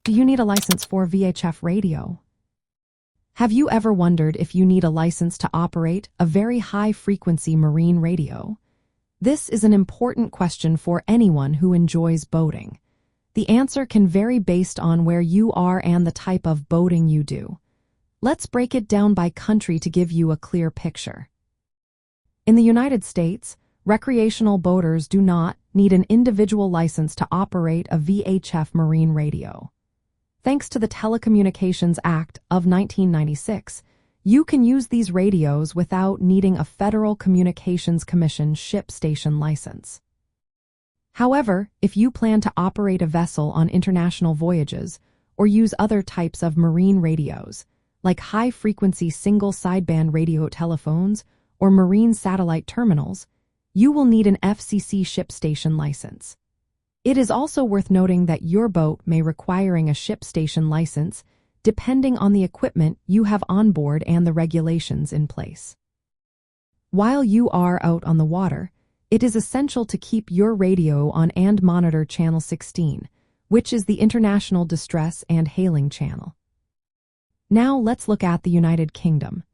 Do you need a license for VHF radio? Have you ever wondered if you need a license to operate a very high-frequency marine radio? This is an important question for anyone who enjoys boating. The answer can vary based on where you are and the type of boating you do. Let's break it down by country to give you a clear picture. In the United States, recreational boaters do not need an individual license to operate a VHF marine radio. Thanks to the Telecommunications Act of 1996, you can use these radios without needing a Federal Communications Commission ship station license. However, if you plan to operate a vessel on international voyages or use other types of marine radios, like high-frequency single-sideband radio telephones or marine satellite terminals, you will need an FCC ship station license. It is also worth noting that your boat may require a ship station license depending on the equipment you have on board and the regulations in place. While you are out on the water, it is essential to keep your radio on and monitor Channel 16, which is the International Distress and Hailing Channel. Now let's look at the United Kingdom.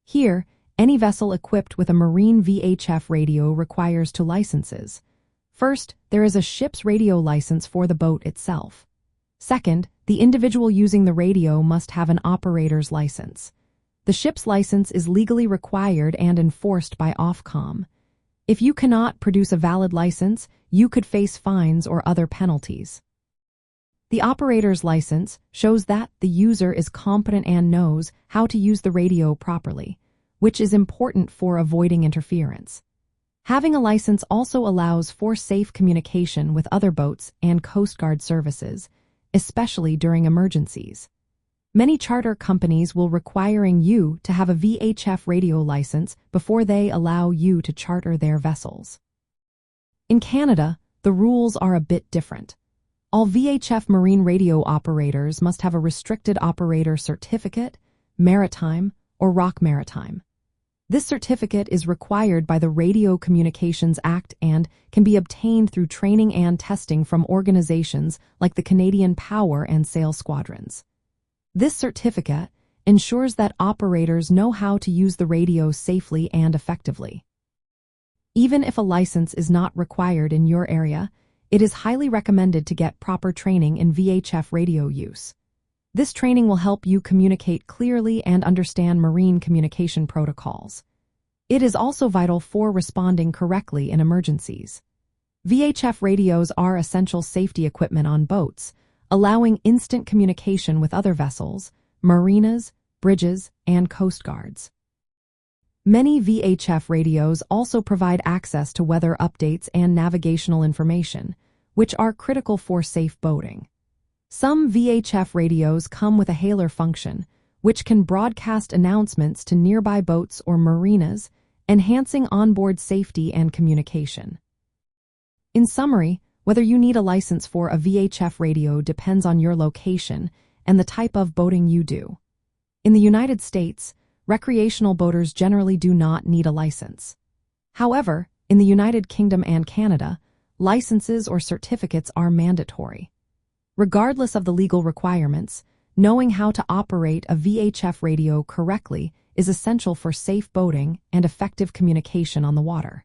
Here, any vessel equipped with a marine VHF radio requires two licenses. First, there is a ship's radio license for the boat itself. Second, the individual using the radio must have an operator's license. The ship's license is legally required and enforced by Ofcom. If you cannot produce a valid license, you could face fines or other penalties. The operator's license shows that the user is competent and knows how to use the radio properly, which is important for avoiding interference. Having a license also allows for safe communication with other boats and Coast Guard services, especially during emergencies. Many charter companies will require you to have a VHF radio license before they allow you to charter their vessels. In Canada, the rules are a bit different. All VHF marine radio operators must have a restricted operator certificate, maritime, or rock maritime. This certificate is required by the Radio Communications Act and can be obtained through training and testing from organizations like the Canadian Power and Sail Squadrons. This certificate ensures that operators know how to use the radio safely and effectively. Even if a license is not required in your area, it is highly recommended to get proper training in VHF radio use. This training will help you communicate clearly and understand marine communication protocols. It is also vital for responding correctly in emergencies. VHF radios are essential safety equipment on boats, allowing instant communication with other vessels, marinas, bridges, and coast guards. Many VHF radios also provide access to weather updates and navigational information, which are critical for safe boating. Some VHF radios come with a hailer function, which can broadcast announcements to nearby boats or marinas, enhancing onboard safety and communication. In summary, whether you need a license for a VHF radio depends on your location and the type of boating you do. In the United States, recreational boaters generally do not need a license. However, in the United Kingdom and Canada, licenses or certificates are mandatory. Regardless of the legal requirements, knowing how to operate a VHF radio correctly is essential for safe boating and effective communication on the water.